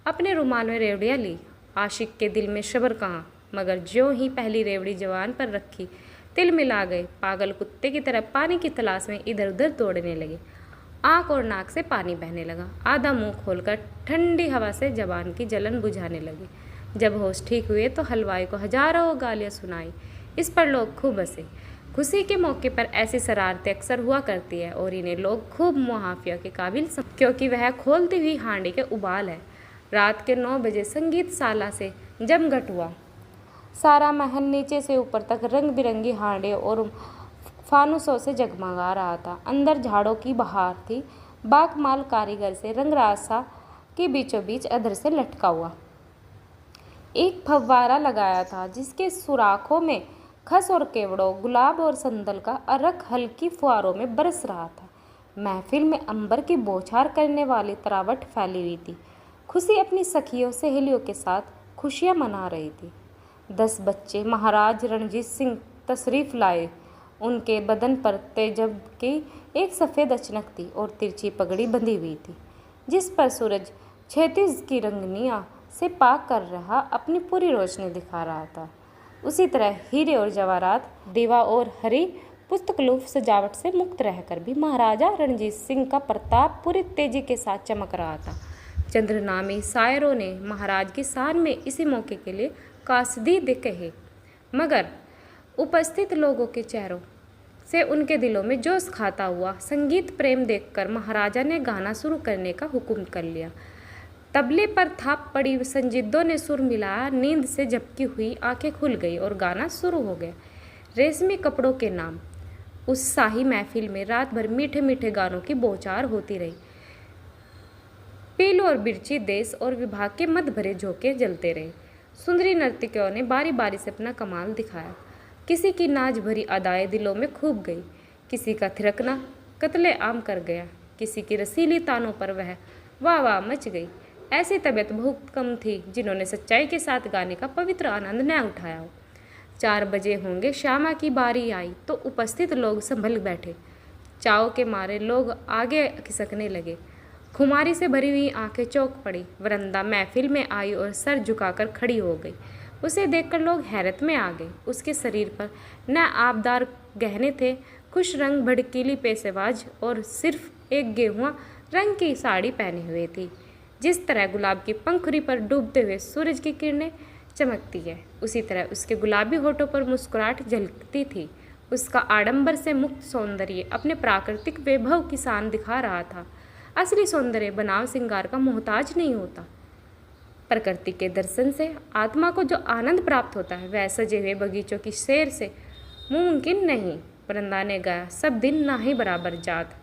अपने रुमाल में रेवड़ियाँ ली। आशिक के दिल में सब्र कहाँ, मगर ज्यों ही पहली रेवड़ी जवान पर रखी, तिल मिला गए। पागल कुत्ते की तरह पानी की तलाश में इधर उधर दौड़ने लगे। आँख और नाक से पानी बहने लगा। आधा मुंह खोलकर ठंडी हवा से जबान की जलन बुझाने लगे। जब होश ठीक हुए तो हलवाई को हजारों गालियाँ सुनाई। इस पर लोग खूब हंसे। खुशी के मौके पर ऐसी शरारतें अक्सर हुआ करती है और इन्हें लोग खूब मुआफिया के काबिल क्योंकि वह खोलती हुई हांडी के उबाल है। रात के 9 बजे संगीत शाला से जमघट हुआ। सारा महल नीचे से ऊपर तक रंग बिरंगी हांडे और फानुसों से जगमगा रहा था। अंदर झाड़ों की बहार थी। बागमाल कारीगर से रंगरासा के बीचों बीच अधर से लटका हुआ एक फव्वारा लगाया था, जिसके सुराखों में खस और केवड़ों, गुलाब और संदल का अरक हल्की फुहारों में बरस रहा था। महफिल में अंबर की बौछार करने वाली तरावट फैली हुई थी। खुशी अपनी सखियों सहेलियों के साथ खुशियां मना रही थी। 10 बच्चे महाराज रणजीत सिंह तशरीफ लाए। उनके बदन पर तेजब की एक सफ़ेद अचनक थी और तिरछी पगड़ी बंधी हुई थी, जिस पर सूरज क्षितिज की रंगनिया से पाक कर रहा अपनी पूरी रोशनी दिखा रहा था। उसी तरह हीरे और जवाहरात, दीवा और हरी पुस्तकलूफ सजावट से मुक्त रहकर भी महाराजा रणजीत सिंह का प्रताप पूरी तेजी के साथ चमक रहा था। चंद्रनामी शायरों ने महाराज की शान में इसी मौके के लिए कासीदे कहे, मगर उपस्थित लोगों के चेहरों से उनके दिलों में जोश खाता हुआ संगीत प्रेम देखकर महाराजा ने गाना शुरू करने का हुक्म कर लिया। तबले पर थाप पड़ी संजीदों ने सुर मिलाया। नींद से झपकी हुई आंखें खुल गई और गाना शुरू हो गया। रेशमी कपड़ों के नाम उस शाही महफिल में रात भर मीठे मीठे गानों की बौछार होती रही। पीलू और बिरची देश और विभाग के मत भरे झोंके जलते रहे। सुंदरी नर्तकियों ने बारी बारी से अपना कमाल दिखाया। किसी की नाच भरी अदाएं दिलों में खूब गई, किसी का थिरकना कत्ले आम कर गया, किसी की रसीली तानों पर वह वाह वाह मच गई। ऐसी तबीयत बहुत कम थी जिन्होंने सच्चाई के साथ गाने का पवित्र आनंद न उठाया हो। 4 बजे होंगे, श्यामा की बारी आई तो उपस्थित लोग संभल बैठे। चाव के मारे लोग आगे खिसकने लगे। खुमारी से भरी हुई आंखें चौंक पड़ी। वरंदा महफिल में आई और सर झुकाकर खड़ी हो गई। उसे देखकर लोग हैरत में आ गए। उसके शरीर पर न आबदार गहने थे, खुश रंग भड़कीली पेशेबाज और सिर्फ एक गेहुआ रंग की साड़ी पहने हुए थी। जिस तरह गुलाब की पंखुड़ी पर डूबते हुए सूरज की किरणें चमकती है, उसी तरह उसके गुलाबी होठों पर मुस्कुराहट झलकती थी। उसका आडंबर से मुक्त सौंदर्य अपने प्राकृतिक वैभव की शान दिखा रहा था। असली सौंदर्य बनाव श्रृंगार का मोहताज नहीं होता। प्रकृति के दर्शन से आत्मा को जो आनंद प्राप्त होता है, वह सजे हुए बगीचों की सैर से मुमकिन नहीं। वृंदा ने गाया, सब दिन ना ही बराबर जात।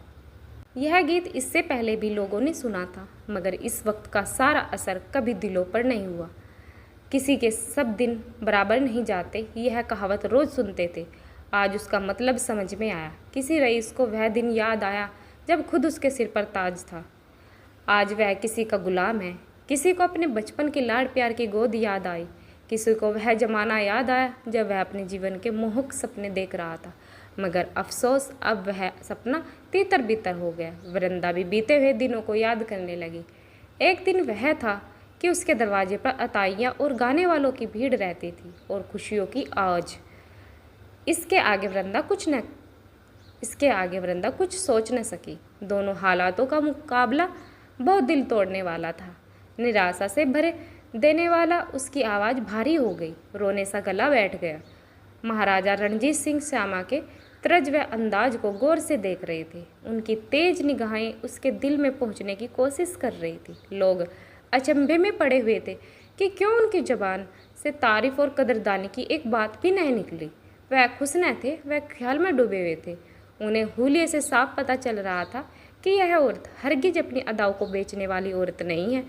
यह गीत इससे पहले भी लोगों ने सुना था, मगर इस वक्त का सारा असर कभी दिलों पर नहीं हुआ। किसी के सब दिन बराबर नहीं जाते, यह कहावत रोज़ सुनते थे। आज उसका मतलब समझ में आया। किसी रईस को वह दिन याद आया जब खुद उसके सिर पर ताज था। आज वह किसी का गुलाम है। किसी को अपने बचपन के लाड़ प्यार की गोद याद आई। किसी को वह जमाना याद आया जब वह अपने जीवन के मोहक सपने देख रहा था, मगर अफसोस अब वह सपना तीतर बीतर हो गया। वृंदा भी बीते हुए दिनों को याद करने लगी। एक दिन वह था कि उसके दरवाजे पर अताइयाँ और गाने वालों की भीड़ रहती थी और खुशियों की आवाज़। इसके आगे वृंदा कुछ सोच न सकी। दोनों हालातों का मुकाबला बहुत दिल तोड़ने वाला था। निराशा से भरे देने वाला। उसकी आवाज़ भारी हो गई, रोने सा गला बैठ गया। महाराजा रणजीत सिंह श्यामा के तर्ज व अंदाज को गौर से देख रहे थे। उनकी तेज निगाहें उसके दिल में पहुंचने की कोशिश कर रही थी। लोग अचंभे में पड़े हुए थे कि क्यों उनकी ज़बान से तारीफ और कदरदानी की एक बात भी नहीं निकली। वह खुश न थे, वह ख्याल में डूबे हुए थे। उन्हें हुलिये से साफ पता चल रहा था कि यह औरत हरगिज अपनी अदाओं को बेचने वाली औरत नहीं है।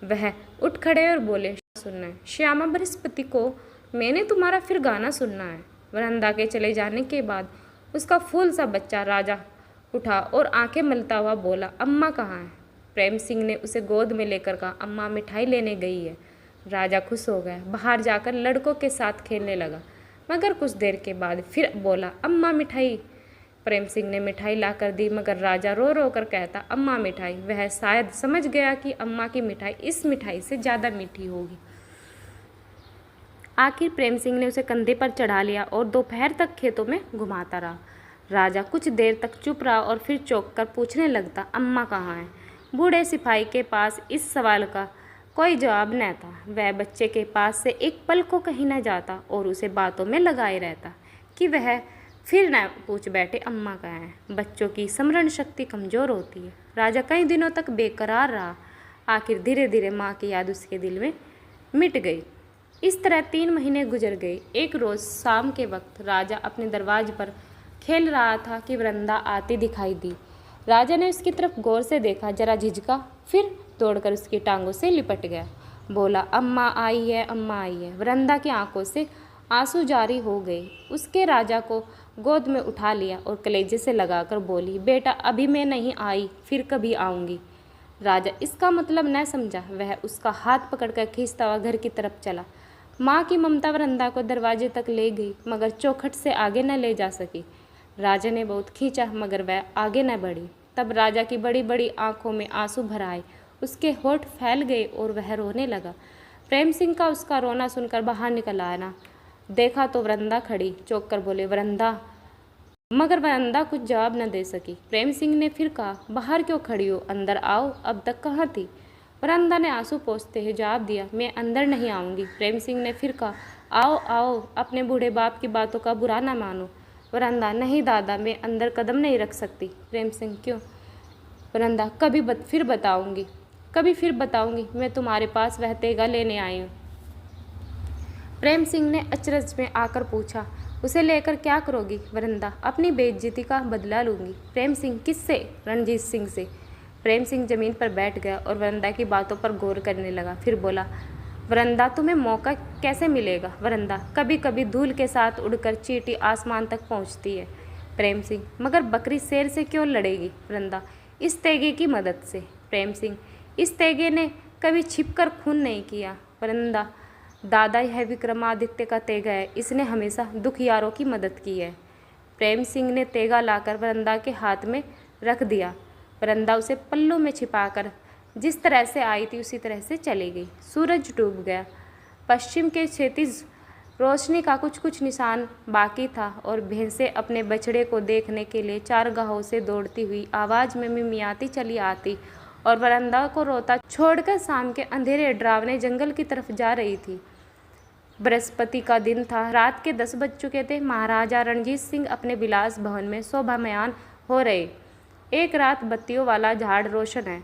वह उठ खड़े और बोले, सुनना है श्यामा बृहस्पति को, मैंने तुम्हारा फिर गाना सुनना है। वरंदा के चले जाने के बाद उसका फूल सा बच्चा राजा उठा और आंखें मलता हुआ बोला, अम्मा कहाँ है? प्रेम सिंह ने उसे गोद में लेकर कहा, अम्मा मिठाई लेने गई है। राजा खुश हो गया, बाहर जाकर लड़कों के साथ खेलने लगा, मगर कुछ देर के बाद फिर बोला, अम्मा मिठाई। प्रेम सिंह ने मिठाई ला कर दी, मगर राजा रो रो कर कहता, अम्मा मिठाई। वह शायद समझ गया कि अम्मा की मिठाई इस मिठाई से ज़्यादा मीठी होगी। आखिर प्रेम सिंह ने उसे कंधे पर चढ़ा लिया और दोपहर तक खेतों में घुमाता रहा। राजा कुछ देर तक चुप रहा और फिर चौंक कर पूछने लगता, अम्मा कहाँ है? बूढ़े सिपाही के पास इस सवाल का कोई जवाब न था। वह बच्चे के पास से एक पल को कहीं न जाता और उसे बातों में लगाए रहता कि वह फिर न पूछ बैठे, अम्मा कहाँ है? बच्चों की स्मरण शक्ति कमज़ोर होती है। राजा कई दिनों तक बेकरार रहा। आखिर धीरे धीरे माँ की याद उसके दिल में मिट गई। इस तरह 3 महीने गुजर गए। एक रोज़ शाम के वक्त राजा अपने दरवाजे पर खेल रहा था कि वृंदा आती दिखाई दी। राजा ने उसकी तरफ गौर से देखा, जरा झिझका, फिर दौड़कर उसकी टांगों से लिपट गया। बोला, अम्मा आई है, अम्मा आई है। वृंदा की आंखों से आंसू जारी हो गए। उसके राजा को गोद में उठा लिया और कलेजे से लगाकर बोली, बेटा अभी मैं नहीं आई, फिर कभी आऊँगी। राजा इसका मतलब न समझा। वह उसका हाथ पकड़कर खींचता हुआ घर की तरफ चला। माँ की ममता वृंदा को दरवाजे तक ले गई, मगर चौखट से आगे न ले जा सकी। राजा ने बहुत खींचा, मगर वह आगे न बढ़ी। तब राजा की बड़ी बड़ी आंखों में आंसू भर आए, उसके होठ फैल गए और वह रोने लगा। प्रेम सिंह का उसका रोना सुनकर बाहर निकल आना देखा तो वृंदा खड़ी, चौंक कर बोले, वृंदा। मगर वृंदा कुछ जवाब न दे सकी। प्रेम सिंह ने फिर कहा, बाहर क्यों खड़ी हो, अंदर आओ, अब तक कहाँ थी। वृंदा ने आंसू पोंछते हुए जवाब दिया, मैं अंदर नहीं आऊँगी। प्रेम सिंह ने फिर कहा, आओ आओ, अपने बूढ़े बाप की बातों का बुरा ना मानो। वृंदा, नहीं दादा, मैं अंदर कदम नहीं रख सकती। प्रेम सिंह, क्यों। वृंदा, फिर बताऊंगी, कभी फिर बताऊंगी। मैं तुम्हारे पास वह तेगा लेने आई हूँ। प्रेम सिंह ने अचरज में आकर पूछा, उसे लेकर क्या करोगी। वृंदा, अपनी बेइज्जती का बदला लूंगी। प्रेम सिंह, किससे। रणजीत सिंह से। प्रेम सिंह जमीन पर बैठ गया और वृंदा की बातों पर गौर करने लगा। फिर बोला, वृंदा, तुम्हें मौका कैसे मिलेगा। वृंदा, कभी कभी धूल के साथ उड़कर चींटी आसमान तक पहुंचती है। प्रेम सिंह, मगर बकरी शेर से क्यों लड़ेगी। वृंदा, इस तेगे की मदद से। प्रेम सिंह, इस तेगे ने कभी छिपकर खून नहीं किया। वृंदा, दादा, यह विक्रमादित्य का तेगा है, इसने हमेशा दुखियारों की मदद की है। प्रेम सिंह ने तेगा लाकर वृंदा के हाथ में रख दिया। वृंदा उसे पल्लू में छिपाकर जिस तरह से आई थी उसी तरह से चली गई। सूरज डूब गया। पश्चिम के क्षितिज रोशनी का कुछ कुछ निशान बाकी था और भैंसें अपने बछड़े को देखने के लिए चारगाहों से दौड़ती हुई आवाज़ में मिमियाती चली आती और वृंदा को रोता छोड़कर शाम के अंधेरे डरावने जंगल की तरफ जा रही थी। बृहस्पति का दिन था। रात के 10 बज चुके थे। महाराजा रणजीत सिंह अपने विलास भवन में शोभामयान हो रहे। एक रात बत्तियों वाला झाड़ रोशन है,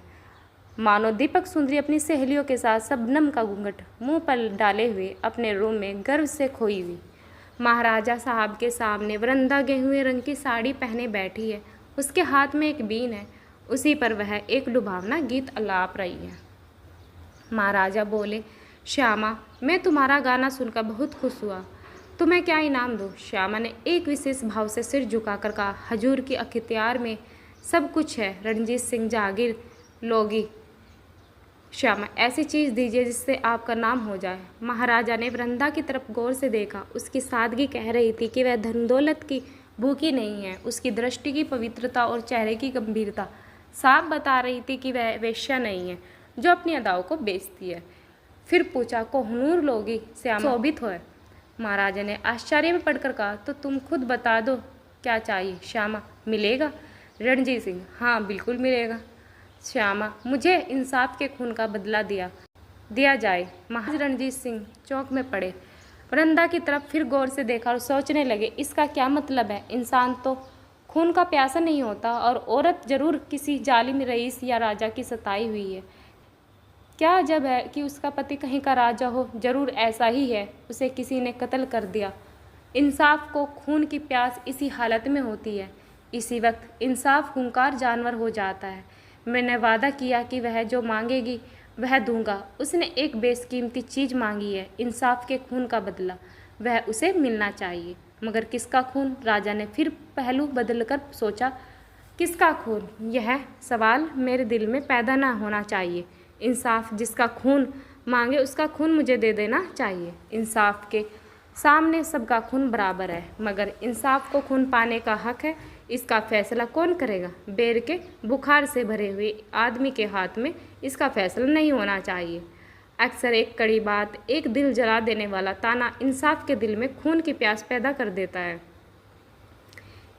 मानो दीपक सुंदरी अपनी सहेलियों के साथ शबनम का घूंघट मुंह पर डाले हुए अपने रूम में गर्व से खोई हुई। महाराजा साहब के सामने वृंदा गेहुए रंग की साड़ी पहने बैठी है। उसके हाथ में एक बीन है, उसी पर वह एक लुभावना गीत अलाप रही है। महाराजा बोले, श्यामा, मैं तुम्हारा गाना सुनकर बहुत खुश हुआ। तुम्हें क्या इनाम दूँ। श्यामा ने एक विशेष भाव से सिर झुकाकर कहा, हजूर की अख्तियार में सब कुछ है। रणजीत सिंह जागीर लोगी। श्यामा, ऐसी चीज़ दीजिए जिससे आपका नाम हो जाए। महाराजा ने वृंदा की तरफ गौर से देखा। उसकी सादगी कह रही थी कि वह धन दौलत की भूखी नहीं है। उसकी दृष्टि की पवित्रता और चेहरे की गंभीरता साफ बता रही थी कि वह वेश्या नहीं है जो अपनी अदाओं को बेचती है। फिर पूछा, कोहनूर लोगी। श्यामा शोभित हो। महाराजा ने आश्चर्य में पढ़कर कहा, तो तुम खुद बता दो क्या चाहिए। श्यामा, मिलेगा। रणजीत सिंह, हाँ बिल्कुल मिलेगा। श्यामा, मुझे इंसाफ के खून का बदला दिया जाए। महाराज रणजीत सिंह चौंक में पड़े। वृंदा की तरफ फिर गौर से देखा और सोचने लगे, इसका क्या मतलब है। इंसान तो खून का प्यासा नहीं होता और औरत जरूर किसी जालिम रईस या राजा की सताई हुई है। क्या अजब है कि उसका पति कहीं का राजा हो। जरूर ऐसा ही है, उसे किसी ने कत्ल कर दिया। इंसाफ को खून की प्यास इसी हालत में होती है। इसी वक्त इंसाफ खूंखार जानवर हो जाता है। मैंने वादा किया कि वह जो मांगेगी वह दूंगा। उसने एक बेशकीमती चीज़ मांगी है, इंसाफ के खून का बदला। वह उसे मिलना चाहिए। मगर किसका खून। राजा ने फिर पहलू बदलकर सोचा, किसका खून। यह सवाल मेरे दिल में पैदा ना होना चाहिए। इंसाफ जिसका खून मांगे उसका खून मुझे दे देना चाहिए। इंसाफ के सामने सबका खून बराबर है, मगर इंसाफ को खून पाने का हक है, इसका फैसला कौन करेगा। बेर के बुखार से भरे हुए आदमी के हाथ में इसका फैसला नहीं होना चाहिए। अक्सर एक कड़ी बात, एक दिल जला देने वाला ताना इंसाफ के दिल में खून की प्यास पैदा कर देता है।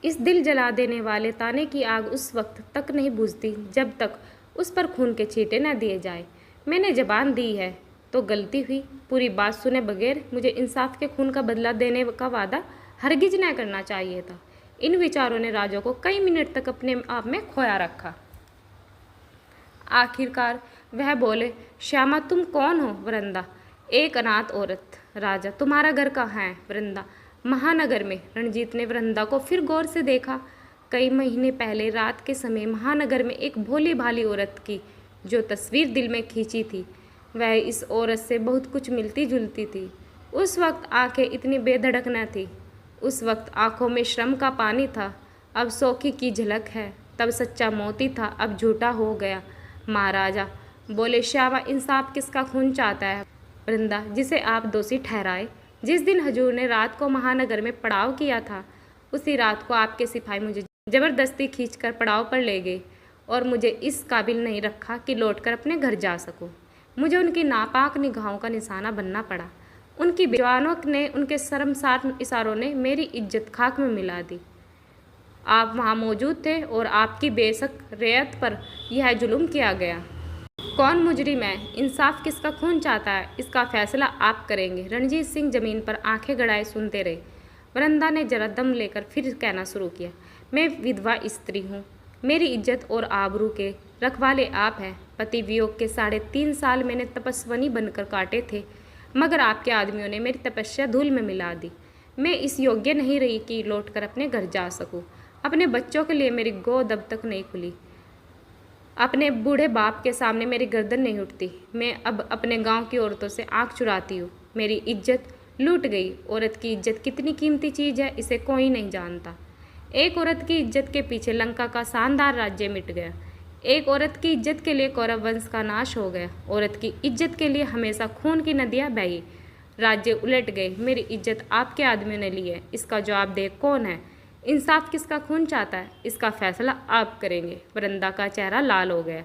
इस दिल जला देने वाले ताने की आग उस वक्त तक नहीं बुझती जब तक उस पर खून के छींटे न दिए जाए। मैंने जबान दी है तो गलती हुई। पूरी बात सुने बगैर मुझे इंसाफ के खून का बदला देने का वादा हरगिज न करना चाहिए था। इन विचारों ने राजा को कई मिनट तक अपने आप में खोया रखा। आखिरकार वह बोले, श्यामा तुम कौन हो। वृंदा, एक अनाथ औरत। राजा, तुम्हारा घर कहाँ है। वृंदा, महानगर में। रणजीत ने वृंदा को फिर गौर से देखा। कई महीने पहले रात के समय महानगर में एक भोली भाली औरत की जो तस्वीर दिल में खींची थी, वह इस औरत से बहुत कुछ मिलती जुलती थी। उस वक्त आंखें इतनी बेधड़क न थी, उस वक्त आंखों में श्रम का पानी था, अब शौकी की झलक है, तब सच्चा मोती था, अब झूठा हो गया। महाराजा बोले, श्यामा, इंसाफ किसका खून चाहता है? वृंदा, जिसे आप दोषी ठहराए। जिस दिन हजूर ने रात को महानगर में पड़ाव किया था, उसी रात को आपके सिपाही मुझे जबरदस्ती खींचकर पड़ाव पर ले गए और मुझे इस काबिल नहीं रखा कि लौटकर अपने घर जा सकूं। मुझे उनकी नापाक निगाहों का निशाना बनना पड़ा। उनकी बेजवानों ने, उनके शर्मसार इशारों ने मेरी इज्जत खाक में मिला दी। आप वहाँ मौजूद थे और आपकी बेशक रेयत पर यह जुल्म किया गया। कौन मुजरिम है? इंसाफ किसका खून चाहता है? इसका फैसला आप करेंगे। रणजीत सिंह जमीन पर आंखें गड़ाए सुनते रहे। वृंदा ने जरा दम लेकर फिर कहना शुरू किया, मैं विधवा स्त्री हूँ। मेरी इज्जत और आबरू के रखवाले आप हैं। पति वियोग के 3.5 साल मैंने तपस्वनी बनकर काटे थे, मगर आपके आदमियों ने मेरी तपस्या धूल में मिला दी। मैं इस योग्य नहीं रही कि लौटकर अपने घर जा सकूं। अपने बच्चों के लिए मेरी गोद अब तक नहीं खुली। अपने बूढ़े बाप के सामने मेरी गर्दन नहीं उठती। मैं अब अपने गांव की औरतों से आंख चुराती हूँ। मेरी इज्जत लूट गई। औरत की इज्जत कितनी कीमती चीज़ है, इसे कोई नहीं जानता। एक औरत की इज्जत के पीछे लंका का शानदार राज्य मिट गया। एक औरत की इज्जत के लिए कौरव वंश का नाश हो गया। औरत की इज्जत के लिए हमेशा खून की नदियाँ बही, राज्य उलट गए। मेरी इज्जत आपके आदमियों ने ली है, इसका जवाबदेह कौन है? इंसाफ किसका खून चाहता है? इसका फैसला आप करेंगे। वृंदा का चेहरा लाल हो गया।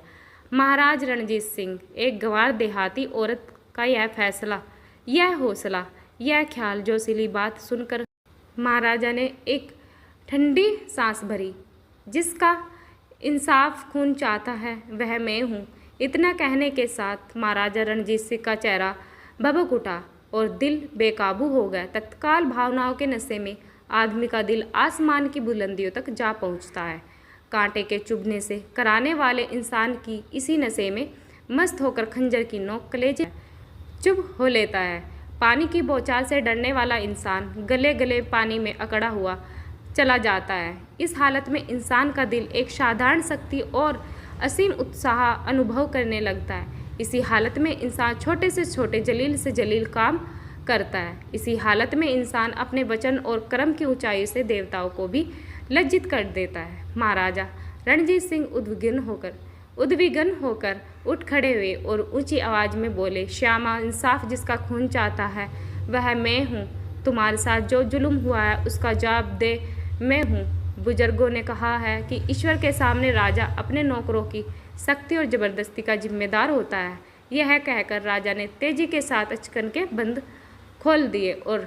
महाराज रणजीत सिंह, एक गंवार देहाती औरत का यह फैसला, यह हौसला, यह ख्याल, जोशीली बात सुनकर महाराजा ने एक ठंडी सांस भरी। जिसका इंसाफ खून चाहता है वह मैं हूँ। इतना कहने के साथ महाराजा रणजीत सिंह का चेहरा भभक उठा और दिल बेकाबू हो गया। तत्काल भावनाओं के नशे में आदमी का दिल आसमान की बुलंदियों तक जा पहुंचता है। कांटे के चुभने से कराने वाले इंसान की इसी नशे में मस्त होकर खंजर की नोक कलेजे चुभ हो लेता है। पानी की बौछार से डरने वाला इंसान गले गले पानी में अकड़ा हुआ चला जाता है। इस हालत में इंसान का दिल एक साधारण शक्ति और असीम उत्साह अनुभव करने लगता है। इसी हालत में इंसान छोटे से छोटे, जलील से जलील काम करता है। इसी हालत में इंसान अपने वचन और कर्म की ऊंचाई से देवताओं को भी लज्जित कर देता है। महाराजा रणजीत सिंह उद्विग्न होकर उठ खड़े हुए और ऊंची आवाज़ में बोले, श्यामा, इंसाफ जिसका खून चाहता है वह मैं हूँ। तुम्हारे साथ जो जुल्म हुआ है उसका जवाबदेह मैं हूँ। बुजुर्गों ने कहा है कि ईश्वर के सामने राजा अपने नौकरों की सख्ती और ज़बरदस्ती का जिम्मेदार होता है। यह कहकर राजा ने तेजी के साथ अचकन के बंद खोल दिए और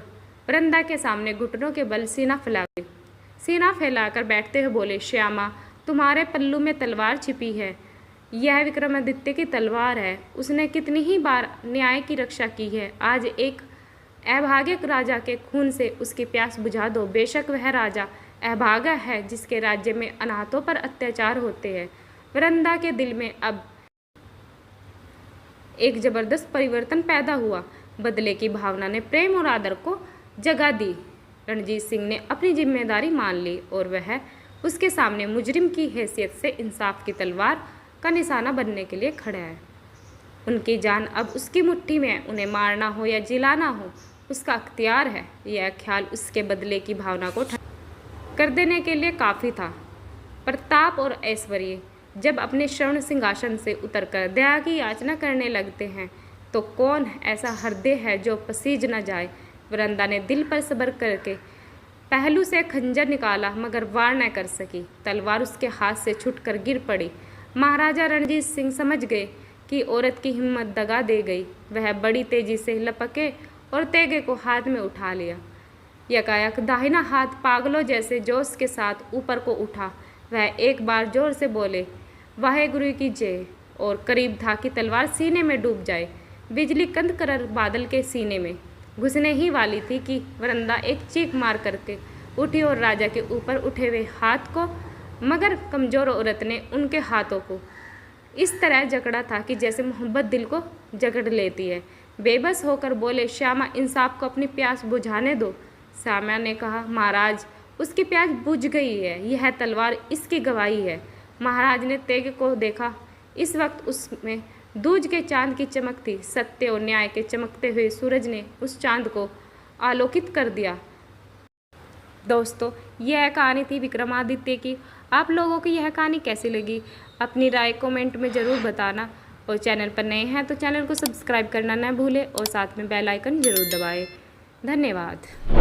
वृंदा के सामने घुटनों के बल सीना फैलाकर बैठते हुए बोले, श्यामा, तुम्हारे पल्लू में तलवार छिपी है। यह विक्रमादित्य की तलवार है। उसने कितनी ही बार न्याय की रक्षा की है। आज एक अभागे राजा के खून से उसकी प्यास बुझा दो। बेशक वह राजा अभागा है जिसके राज्य में अनाथों पर अत्याचार होते हैं। वृंदा के दिल में अब एक जबरदस्त परिवर्तन पैदा हुआ। बदले की भावना ने प्रेम और आदर को जगा दी। रणजीत सिंह ने अपनी जिम्मेदारी मान ली और वह उसके सामने मुजरिम की हैसियत से इंसाफ की तलवार का निशाना बनने के लिए खड़ा है। उनकी जान अब उसकी मुट्ठी में है। उन्हें मारना हो या जिलाना हो, उसका अख्तियार है। यह ख्याल उसके बदले की भावना को ठंडा कर देने के लिए काफ़ी था। प्रताप और ऐश्वर्य जब अपने स्वर्ण सिंहासन से उतरकर दया की याचना करने लगते हैं तो कौन ऐसा हृदय है जो पसीज न जाए। वृंदा ने दिल पर सब्र करके पहलू से खंजर निकाला, मगर वार न कर सकी। तलवार उसके हाथ से छूटकर गिर पड़ी। महाराजा रणजीत सिंह समझ गए कि औरत की हिम्मत दगा दे गई। वह बड़ी तेजी से लपके और तेगे को हाथ में उठा लिया। यकायक दाहिना हाथ पागलों जैसे जोश के साथ ऊपर को उठा। वह एक बार जोर से बोले, वाहेगुरु की जय, और करीब था कि तलवार सीने में डूब जाए। बिजली कंद कर बादल के सीने में घुसने ही वाली थी कि वृंदा एक चीख मार करके उठी और राजा के ऊपर उठे हुए हाथ को, मगर कमज़ोर औरत ने उनके हाथों को इस तरह जकड़ा था कि जैसे मोहब्बत दिल को जकड़ लेती है। बेबस होकर बोले, श्यामा, इंसाफ को अपनी प्यास बुझाने दो। श्यामा ने कहा, महाराज, उसकी प्यास बुझ गई है। यह तलवार इसकी गवाही है। महाराज ने तेग को देखा। इस वक्त उसमें दूज के चांद की चमक थी। सत्य और न्याय के चमकते हुए सूरज ने उस चांद को आलोकित कर दिया। दोस्तों, यह कहानी थी विक्रमादित्य की। आप लोगों को यह कहानी कैसी लगी? अपनी राय कमेंट में ज़रूर बताना। और चैनल पर नए हैं तो चैनल को सब्सक्राइब करना न भूलें और साथ में बेल आइकन ज़रूर दबाएं। धन्यवाद।